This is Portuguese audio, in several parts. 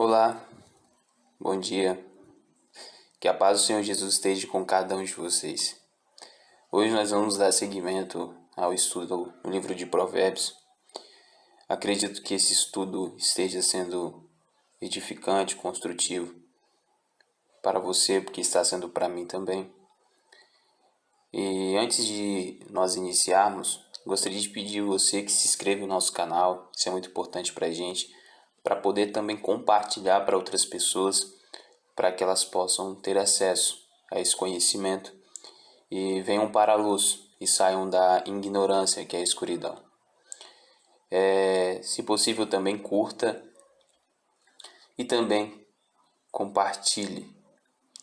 Olá, bom dia. Que a paz do Senhor Jesus esteja com cada um de vocês. Hoje nós vamos dar seguimento ao estudo do livro de Provérbios. Acredito que esse estudo esteja sendo edificante, construtivo para você, porque está sendo para mim também. E antes de nós iniciarmos, gostaria de pedir a você que se inscreva no nosso canal. Isso é muito importante para a gente, para poder também compartilhar para outras pessoas, para que elas possam ter acesso a esse conhecimento e venham para a luz e saiam da ignorância, que é a escuridão. Se possível, também curta e também compartilhe,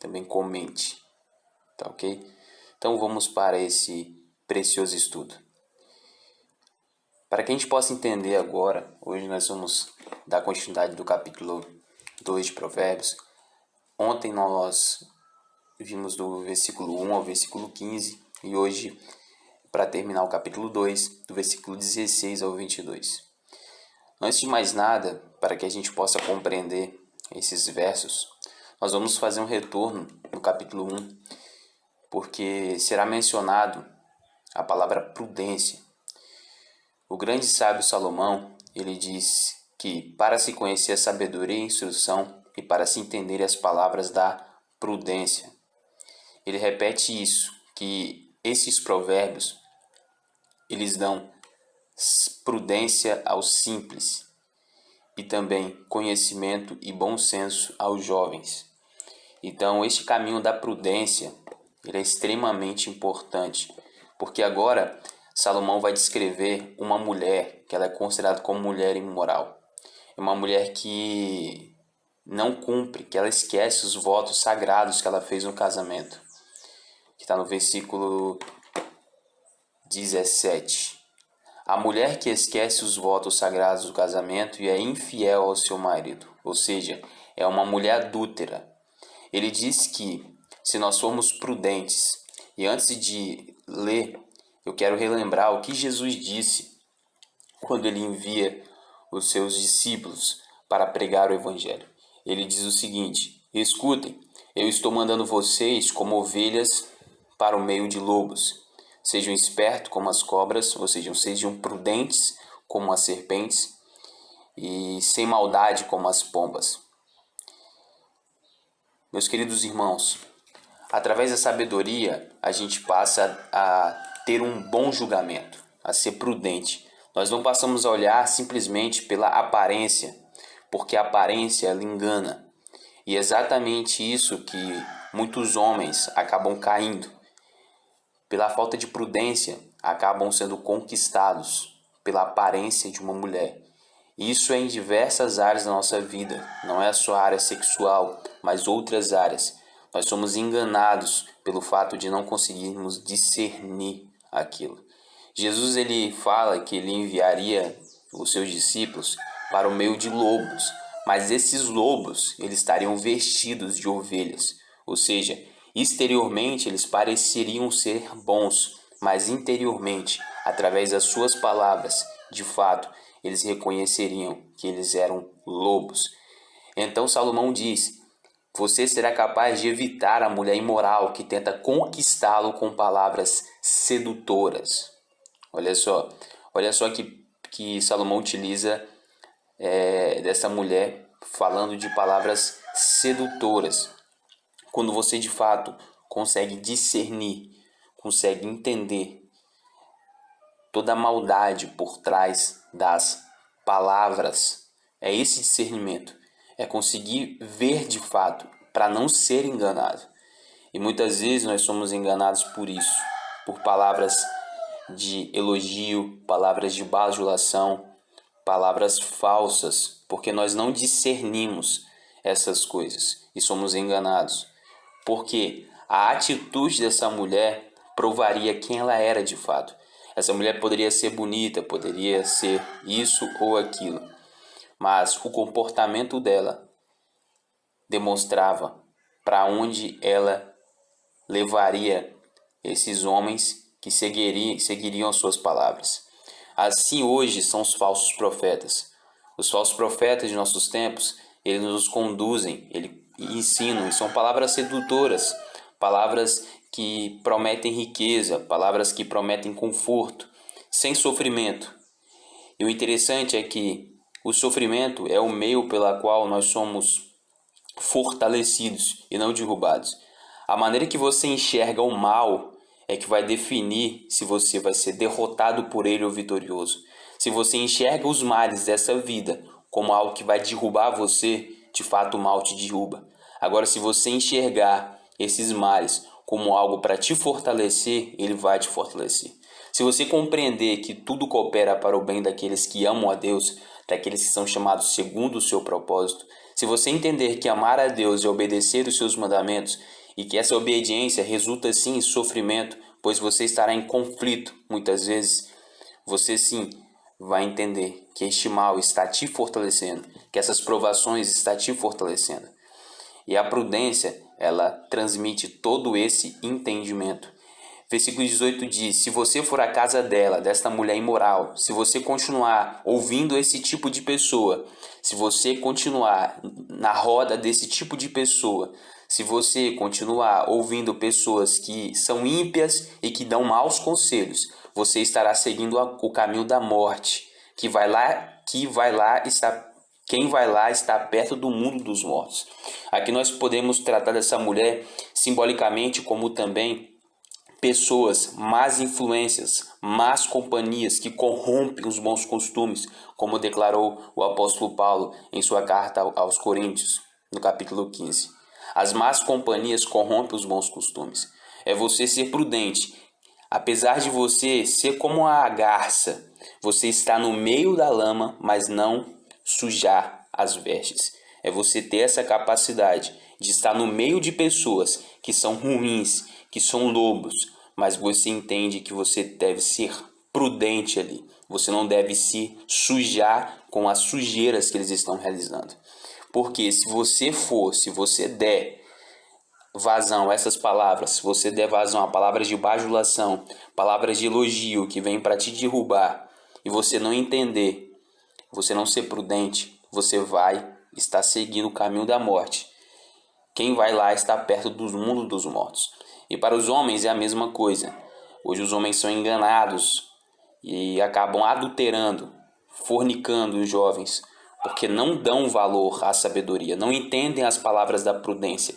também comente, tá ok? Então vamos para esse precioso estudo. Para que a gente possa entender agora, hoje nós vamos dar continuidade do capítulo 2 de Provérbios. Ontem nós vimos do versículo 1 ao versículo 15 e hoje, para terminar o capítulo 2, do versículo 16 ao 22. Antes de mais nada, para que a gente possa compreender esses versos, nós vamos fazer um retorno no capítulo 1, porque será mencionado a palavra prudência. O grande sábio Salomão, ele diz que para se conhecer a sabedoria e a instrução e para se entender as palavras da prudência. Ele repete isso, que esses provérbios, eles dão prudência aos simples e também conhecimento e bom senso aos jovens. Então, este caminho da prudência, ele é extremamente importante, porque agora Salomão vai descrever uma mulher que ela é considerada como mulher imoral. É uma mulher que não cumpre, que ela esquece os votos sagrados que ela fez no casamento, que está no versículo 17. A mulher que esquece os votos sagrados do casamento e é infiel ao seu marido, ou seja, é uma mulher adúltera. Ele diz que, se nós formos prudentes, e antes de ler, eu quero relembrar o que Jesus disse quando ele envia os seus discípulos para pregar o evangelho. Ele diz o seguinte: escutem, eu estou mandando vocês como ovelhas para o meio de lobos. Sejam espertos como as cobras, ou seja, sejam prudentes como as serpentes e sem maldade como as pombas. Meus queridos irmãos, através da sabedoria, a gente passa a ter um bom julgamento, a ser prudente. Nós não passamos a olhar simplesmente pela aparência, porque a aparência ela engana. E é exatamente isso que muitos homens acabam caindo. Pela falta de prudência, acabam sendo conquistados pela aparência de uma mulher. Isso é em diversas áreas da nossa vida, não é só a área sexual, mas outras áreas. Nós somos enganados pelo fato de não conseguirmos discernir aquilo. Jesus ele fala que ele enviaria os seus discípulos para o meio de lobos, mas esses lobos eles estariam vestidos de ovelhas, ou seja, exteriormente eles pareceriam ser bons, mas interiormente, através das suas palavras, de fato, eles reconheceriam que eles eram lobos. Então Salomão diz: você será capaz de evitar a mulher imoral que tenta conquistá-lo com palavras sedutoras. Olha só que Salomão utiliza dessa mulher falando de palavras sedutoras. Quando você de fato consegue discernir, consegue entender toda a maldade por trás das palavras, é esse discernimento, é conseguir ver de fato, para não ser enganado. E muitas vezes nós somos enganados por isso, por palavras de elogio, palavras de bajulação, palavras falsas, porque nós não discernimos essas coisas e somos enganados. Porque a atitude dessa mulher provaria quem ela era de fato. Essa mulher poderia ser bonita, poderia ser isso ou aquilo, mas o comportamento dela demonstrava para onde ela levaria esses homens que seguiriam as suas palavras. Assim hoje são os falsos profetas. Os falsos profetas de nossos tempos, eles nos conduzem, ele ensinam. E são palavras sedutoras, palavras que prometem riqueza, palavras que prometem conforto, sem sofrimento. E o interessante é que o sofrimento é o meio pela qual nós somos fortalecidos e não derrubados. A maneira que você enxerga o mal é que vai definir se você vai ser derrotado por ele ou vitorioso. Se você enxerga os males dessa vida como algo que vai derrubar você, de fato o mal te derruba. Agora, se você enxergar esses males como algo para te fortalecer, ele vai te fortalecer. Se você compreender que tudo coopera para o bem daqueles que amam a Deus, daqueles que são chamados segundo o seu propósito, se você entender que amar a Deus é obedecer os seus mandamentos e que essa obediência resulta sim em sofrimento, pois você estará em conflito muitas vezes, você sim vai entender que este mal está te fortalecendo, que essas provações estão te fortalecendo. E a prudência, ela transmite todo esse entendimento. Versículo 18 diz: se você for à casa dela, desta mulher imoral, se você continuar ouvindo esse tipo de pessoa, se você continuar na roda desse tipo de pessoa, se você continuar ouvindo pessoas que são ímpias e que dão maus conselhos, você estará seguindo o caminho da morte, quem vai lá está perto do mundo dos mortos. Aqui nós podemos tratar dessa mulher simbolicamente como também pessoas, más influências, más companhias que corrompem os bons costumes, como declarou o apóstolo Paulo em sua carta aos Coríntios, no capítulo 15. As más companhias corrompem os bons costumes. É você ser prudente. Apesar de você ser como a garça, você está no meio da lama, mas não sujar as vestes. É você ter essa capacidade de estar no meio de pessoas que são ruins, que são lobos, mas você entende que você deve ser prudente ali. Você não deve se sujar com as sujeiras que eles estão realizando. Porque se você der vazão a essas palavras, se você der vazão a palavras de bajulação, palavras de elogio que vêm para te derrubar, e você não entender, você não ser prudente, você vai estar seguindo o caminho da morte. Quem vai lá está perto do mundo dos mortos. E para os homens é a mesma coisa. Hoje os homens são enganados e acabam adulterando, fornicando os jovens, porque não dão valor à sabedoria, não entendem as palavras da prudência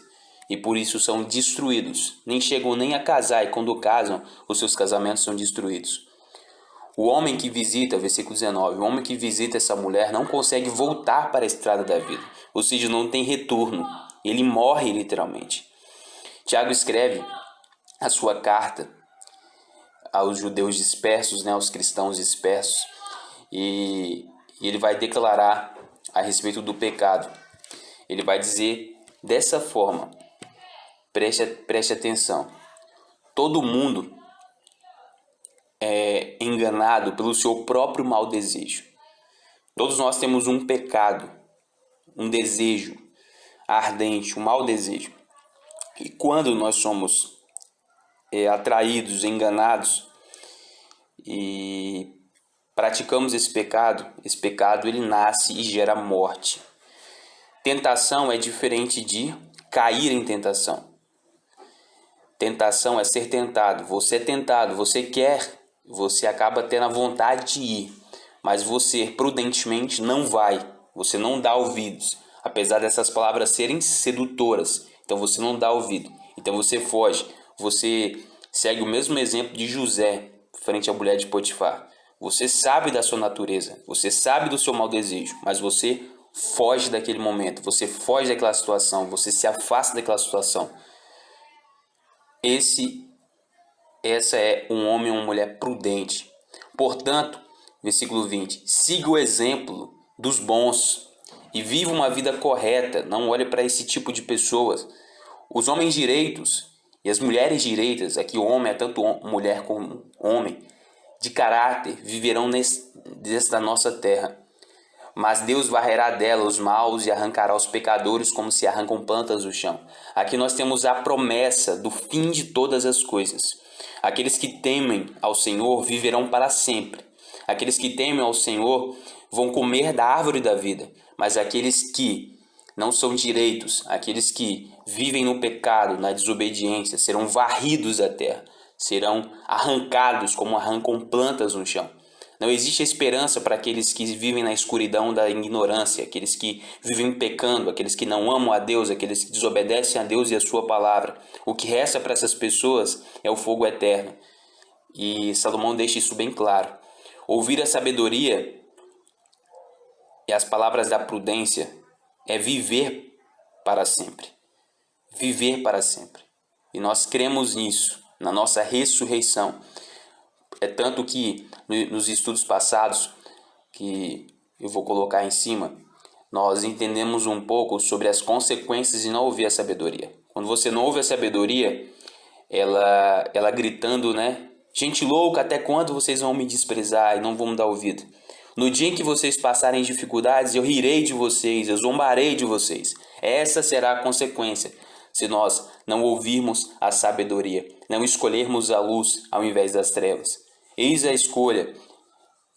e por isso são destruídos. Nem chegam nem a casar e quando casam, os seus casamentos são destruídos. O homem que visita, versículo 19, o homem que visita essa mulher não consegue voltar para a estrada da vida, ou seja, não tem retorno. Ele morre literalmente. Tiago escreve a sua carta aos judeus dispersos, aos cristãos dispersos, e ele vai declarar a respeito do pecado. Ele vai dizer dessa forma, preste atenção, todo mundo é enganado pelo seu próprio mau desejo. Todos nós temos um pecado, um desejo ardente, um mau desejo. E quando nós somos atraídos, enganados e praticamos esse pecado ele nasce e gera morte. Tentação é diferente de cair em tentação. Tentação é ser tentado. Você é tentado, você quer, você acaba tendo a vontade de ir, mas você prudentemente não vai, você não dá ouvidos, apesar dessas palavras serem sedutoras, então você não dá ouvido, então você foge, você segue o mesmo exemplo de José frente à mulher de Potifar. Você sabe da sua natureza, você sabe do seu mau desejo, mas você foge daquele momento, você foge daquela situação, você se afasta daquela situação. Essa é um homem ou uma mulher prudente. Portanto, versículo 20, siga o exemplo dos bons e viva uma vida correta, não olhe para esse tipo de pessoas. Os homens direitos e as mulheres direitas, aqui o homem é tanto mulher como homem, de caráter, viverão nesta nossa terra. Mas Deus varrerá dela os maus e arrancará os pecadores como se arrancam plantas do chão. Aqui nós temos a promessa do fim de todas as coisas. Aqueles que temem ao Senhor viverão para sempre. Aqueles que temem ao Senhor vão comer da árvore da vida. Mas aqueles que não são direitos. Aqueles que vivem no pecado, na desobediência, serão varridos da terra, serão arrancados como arrancam plantas no chão. Não existe esperança para aqueles que vivem na escuridão da ignorância, aqueles que vivem pecando, aqueles que não amam a Deus, aqueles que desobedecem a Deus e a sua palavra. O que resta para essas pessoas é o fogo eterno. E Salomão deixa isso bem claro. Ouvir a sabedoria e as palavras da prudência é viver para sempre. Viver para sempre. E nós cremos nisso, na nossa ressurreição. É tanto que nos estudos passados, que eu vou colocar em cima, nós entendemos um pouco sobre as consequências de não ouvir a sabedoria. Quando você não ouve a sabedoria, ela gritando, né? Gente louca, até quando vocês vão me desprezar e não vão me dar ouvido? No dia em que vocês passarem dificuldades, eu rirei de vocês, eu zombarei de vocês. Essa será a consequência se nós não ouvirmos a sabedoria, não escolhermos a luz ao invés das trevas. Eis a escolha,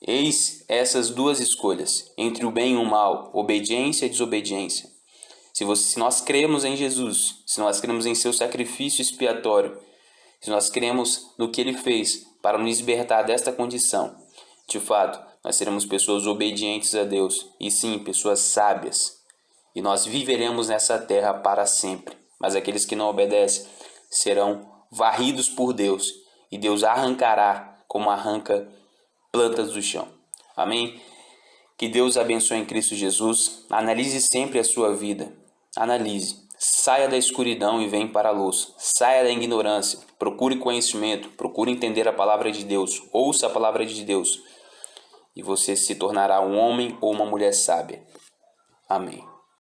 eis essas duas escolhas, entre o bem e o mal, obediência e desobediência. Se nós cremos em Jesus, se nós cremos em seu sacrifício expiatório, se nós cremos no que ele fez para nos libertar desta condição, de fato, nós seremos pessoas obedientes a Deus, e sim, pessoas sábias. E nós viveremos nessa terra para sempre. Mas aqueles que não obedecem serão varridos por Deus, e Deus arrancará como arranca plantas do chão. Amém? Que Deus abençoe em Cristo Jesus. Analise sempre a sua vida. Analise. Saia da escuridão e venha para a luz. Saia da ignorância. Procure conhecimento. Procure entender a palavra de Deus. Ouça a palavra de Deus. E você se tornará um homem ou uma mulher sábia. Amém.